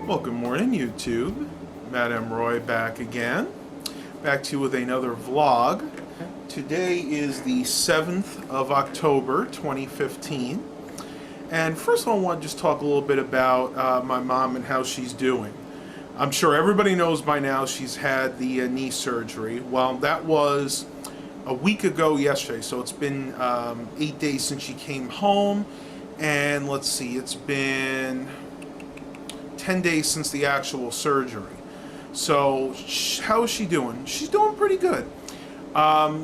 Well, good morning, YouTube. Madame Roy back again. Back to you with another vlog. Today is the 7th of October, 2015. And first of all, I want to just talk a little bit about my mom and how she's doing. I'm sure everybody knows by now she's had the knee surgery. Well, that was a week ago yesterday, so it's been 8 days since she came home. And let's see, it's been 10 days since the actual surgery. So how is she doing? She's doing pretty good.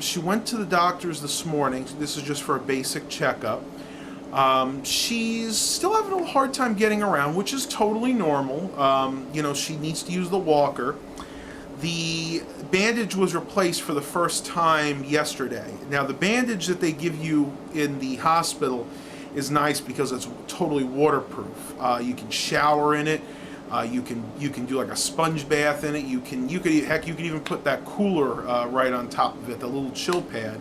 She went to the doctor's this morning. This is just for a basic checkup. She's still having a hard time getting around, which is totally normal. You know, she needs to use the walker. The bandage was replaced for the first time yesterday. Now, the bandage that they give you in the hospital is nice because it's totally waterproof. You can shower in it. You can do like a sponge bath in it. You could even put that cooler right on top of it, the little chill pad.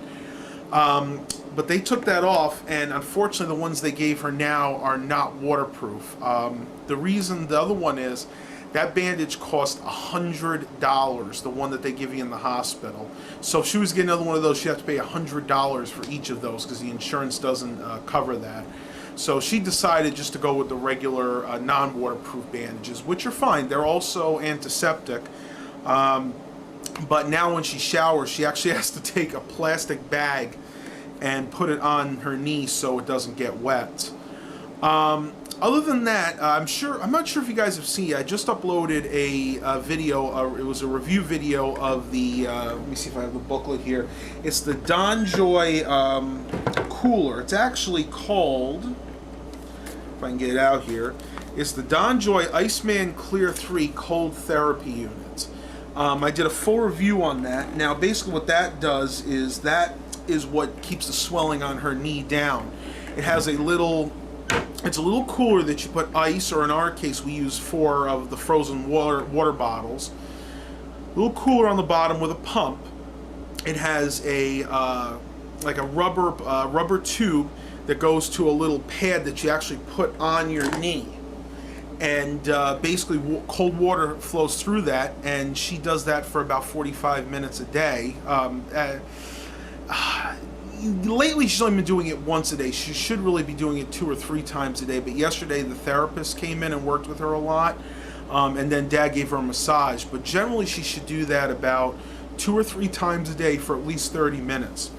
But they took that off, and unfortunately, the ones they gave her now are not waterproof. The other one is that bandage cost $100, the one that they give you in the hospital. So if she was getting another one of those, she'd have to pay $100 for each of those because the insurance doesn't cover that. So she decided just to go with the regular non-waterproof bandages, which are fine. They're also antiseptic. But now when she showers, she actually has to take a plastic bag and put it on her knee so it doesn't get wet. Other than that, I'm not sure if you guys have seen it. I just uploaded a video. It was a review video of the. Let me see if I have the booklet here. It's the DonJoy cooler. It's actually called, if I can get it out here, it's the DonJoy Iceman Clear 3 Cold Therapy Unit. I did a full review on that. Now, basically, what that does is that is what keeps the swelling on her knee down. It has a little. It's a little cooler that you put ice, or in our case, we use 4 of the frozen water bottles. A little cooler on the bottom with a pump. It has a like a rubber tube that goes to a little pad that you actually put on your knee, and basically cold water flows through that, and she does that for about 45 minutes a day. Lately, she's only been doing it once a day. She should really be doing it 2 or 3 times a day. But yesterday, the therapist came in and worked with her a lot. And then Dad gave her a massage. But generally, she should do that about 2 or 3 times a day for at least 30 minutes.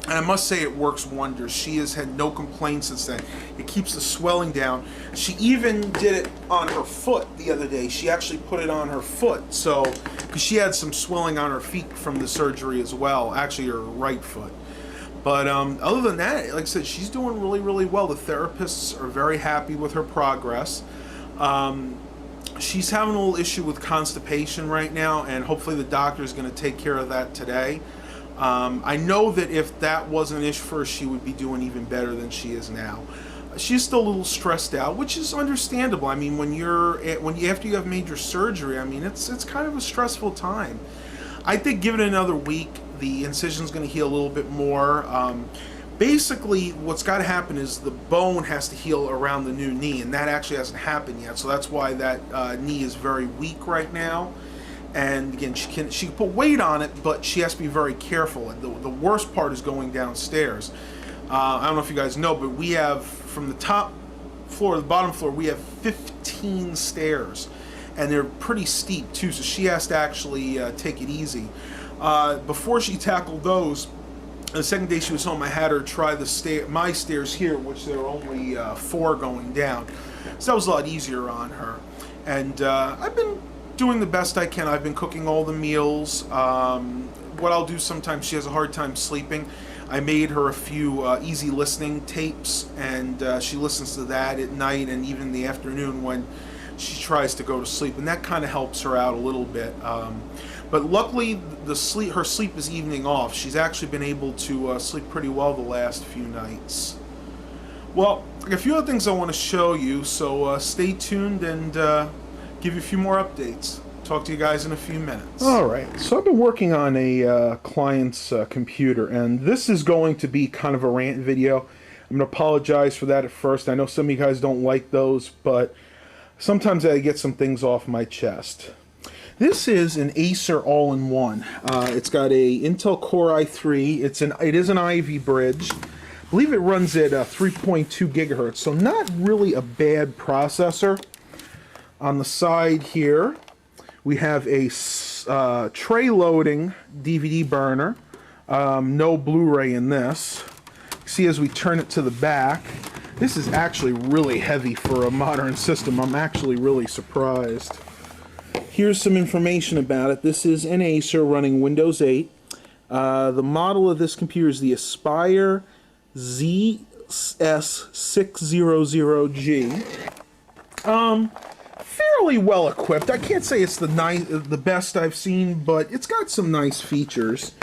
And I must say, it works wonders. She has had no complaints since then. It keeps the swelling down. She even did it on her foot the other day. She actually put it on her foot. So, because she had some swelling on her feet from the surgery as well. Actually, her right foot. But other than that, like I said, she's doing really, really well. The therapists are very happy with her progress. She's having a little issue with constipation right now, and hopefully the doctor is going to take care of that today. I know that if that wasn't an issue for her, she would be doing even better than she is now. She's still a little stressed out, which is understandable. I mean, after you have major surgery, I mean, it's kind of a stressful time. I think give it another week. The incision's going to heal a little bit more. Basically, what's got to happen is the bone has to heal around the new knee, and that actually hasn't happened yet. So that's why that knee is very weak right now. And again, she can put weight on it, but she has to be very careful. And the worst part is going downstairs. I don't know if you guys know, but we have, from the top floor to the bottom floor, we have 15 stairs. And they're pretty steep, too, so she has to actually take it easy. Before she tackled those, the second day she was home, I had her try my stairs here, which there are only 4 going down. So that was a lot easier on her. And I've been doing the best I can. I've been cooking all the meals. What I'll do sometimes, she has a hard time sleeping. I made her a few easy listening tapes, and she listens to that at night and even in the afternoon when she tries to go to sleep, and that kind of helps her out a little bit. But luckily, her sleep is evening off. She's actually been able to sleep pretty well the last few nights. Well, a few other things I want to show you, so stay tuned and give you a few more updates. Talk to you guys in a few minutes. Alright, so I've been working on a client's computer, and this is going to be kind of a rant video. I'm going to apologize for that at first. I know some of you guys don't like those, but Sometimes I get some things off my chest. This is an Acer all-in-one. It's got a Intel Core i3. It is an Ivy bridge. I believe it runs at 3.2 gigahertz, so not really a bad processor. On the side here, we have a tray loading DVD burner. No Blu-ray in this. See, as we turn it to the back, this is actually really heavy for a modern system. I'm actually really surprised. Here's some information about it. This is an Acer running Windows 8. The model of this computer is the Aspire ZS600G. Fairly well equipped. I can't say it's the best I've seen, but it's got some nice features.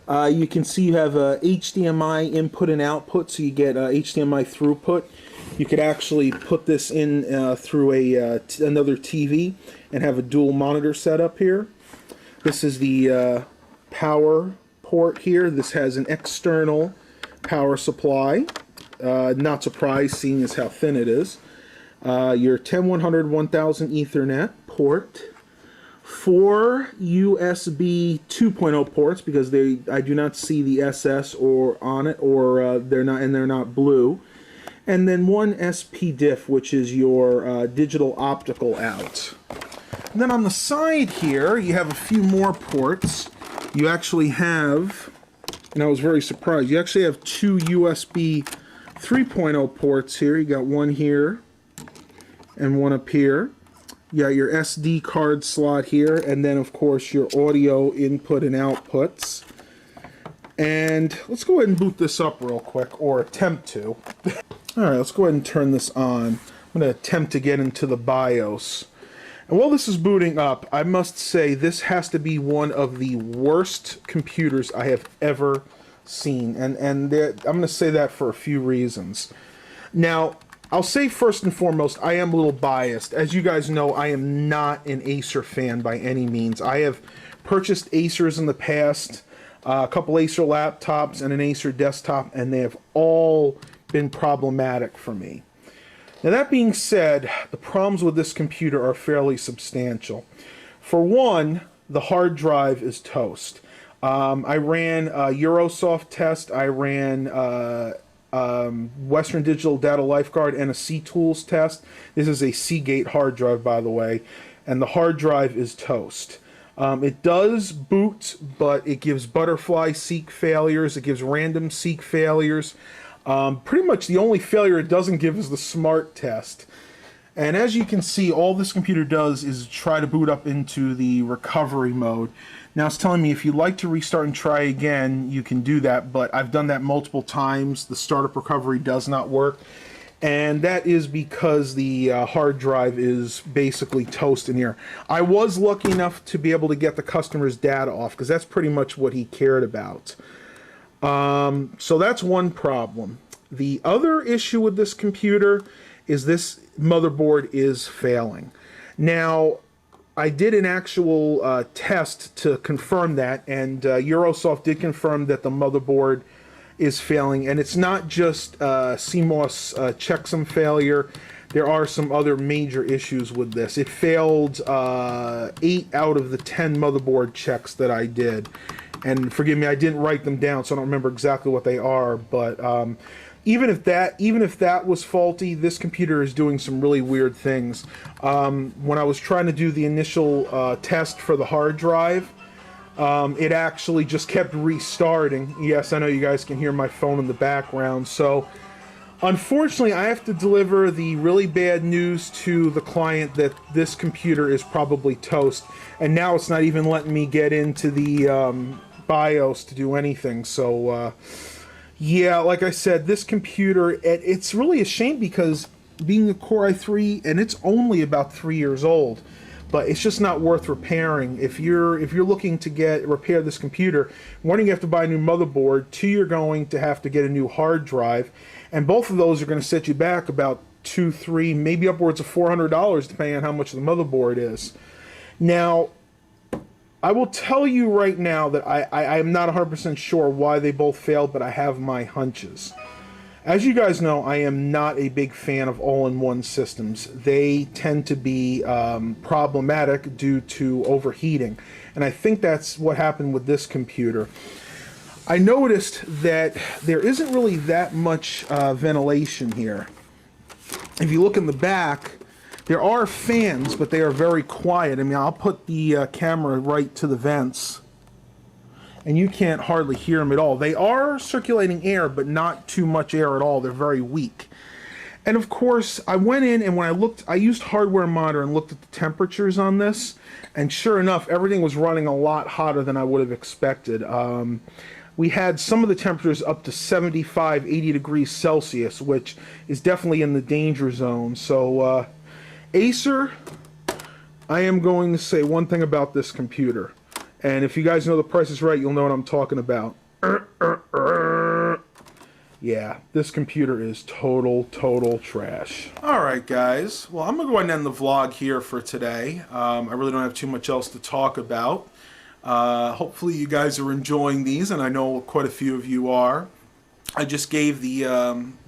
You can see you have a HDMI input and output, so you get HDMI throughput. You could actually put this in through another TV and have a dual monitor setup here. This is the power port here. This has an external power supply. Not surprised, seeing as how thin it is. Your 10100 1000 Ethernet port. 4 USB 2.0 ports, because I do not see the SS or on it, or they're not blue. And then one SP-Diff, which is your digital optical out. And then on the side here, you have a few more ports. You actually have, and I was very surprised, you actually have 2 USB 3.0 ports here. You got one here and one up here. You got your SD card slot here, and then of course your audio input and outputs. And let's go ahead and boot this up real quick, or attempt to. Alright, let's go ahead and turn this on. I'm going to attempt to get into the BIOS. And while this is booting up, I must say this has to be one of the worst computers I have ever seen. And I'm going to say that for a few reasons. Now, I'll say first and foremost, I am a little biased. As you guys know, I am not an Acer fan by any means. I have purchased Acers in the past, a couple Acer laptops and an Acer desktop, and they have all been problematic for me. Now that being said, the problems with this computer are fairly substantial. For one, the hard drive is toast. I ran a Eurosoft test, I ran Western Digital Data Lifeguard and a C-Tools test. This is a Seagate hard drive, by the way, and the hard drive is toast. It does boot, but it gives butterfly seek failures, it gives random seek failures. Pretty much the only failure it doesn't give is the smart test. And as you can see, all this computer does is try to boot up into the recovery mode. Now it's telling me if you'd like to restart and try again, you can do that, but I've done that multiple times. The startup recovery does not work, and that is because the hard drive is basically toast in here. I was lucky enough to be able to get the customer's data off, because that's pretty much what he cared about. So that's one problem. The other issue with this computer is this motherboard is failing. Now, I did an actual test to confirm that, and Eurosoft did confirm that the motherboard is failing, and it's not just CMOS checksum failure. There are some other major issues with this. It failed 8 out of the 10 motherboard checks that I did. And forgive me, I didn't write them down, so I don't remember exactly what they are. But even if that was faulty, this computer is doing some really weird things. When I was trying to do the initial test for the hard drive, it actually just kept restarting. Yes, I know you guys can hear my phone in the background. So unfortunately, I have to deliver the really bad news to the client that this computer is probably toast. And now it's not even letting me get into the BIOS to do anything. So yeah, like I said, this computer, it's really a shame, because being a Core i3, and it's only about 3 years old, but it's just not worth repairing. If you're looking to repair this computer, one, you have to buy a new motherboard, 2, you're going to have to get a new hard drive, and both of those are going to set you back about $200, $300, maybe upwards of $400, depending on how much the motherboard is. Now, I will tell you right now that I am not 100% sure why they both failed, but I have my hunches. As you guys know, I am not a big fan of all-in-one systems. They tend to be problematic due to overheating, and I think that's what happened with this computer. I noticed that there isn't really that much ventilation here. If you look in the back, there are fans, but they are very quiet. I mean, I'll put the camera right to the vents, and you can't hardly hear them at all. They are circulating air, but not too much air at all. They're very weak. And of course, I went in, and when I looked, I used Hardware Monitor and looked at the temperatures on this, and sure enough, everything was running a lot hotter than I would have expected. We had some of the temperatures up to 75, 80 degrees Celsius, which is definitely in the danger zone. So, Acer, I am going to say one thing about this computer. And if you guys know The Price is Right, you'll know what I'm talking about. Yeah, this computer is total trash. Alright guys, well I'm going to go ahead and end the vlog here for today. I really don't have too much else to talk about. Hopefully you guys are enjoying these, and I know quite a few of you are. I just gave the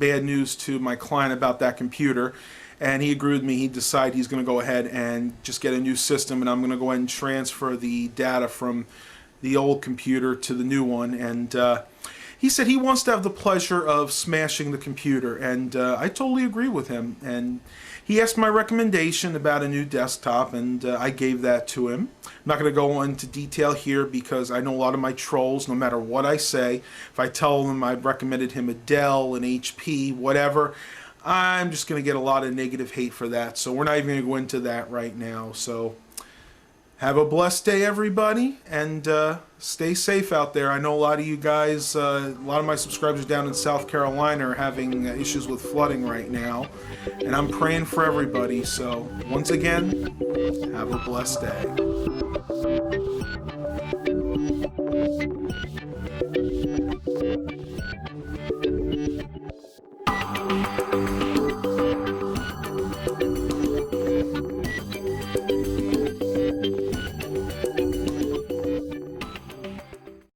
bad news to my client about that computer, and he agreed with me. He decided he's going to go ahead and just get a new system, and I'm going to go ahead and transfer the data from the old computer to the new one. And he said he wants to have the pleasure of smashing the computer, and I totally agree with him. And he asked my recommendation about a new desktop, and I gave that to him. I'm not going to go into detail here because I know a lot of my trolls, no matter what I say, if I tell them I recommended him a Dell, an HP, whatever, I'm just going to get a lot of negative hate for that. So we're not even going to go into that right now. So have a blessed day, everybody, and stay safe out there. I know a lot of you guys, a lot of my subscribers down in South Carolina are having issues with flooding right now, and I'm praying for everybody. So once again, have a blessed day.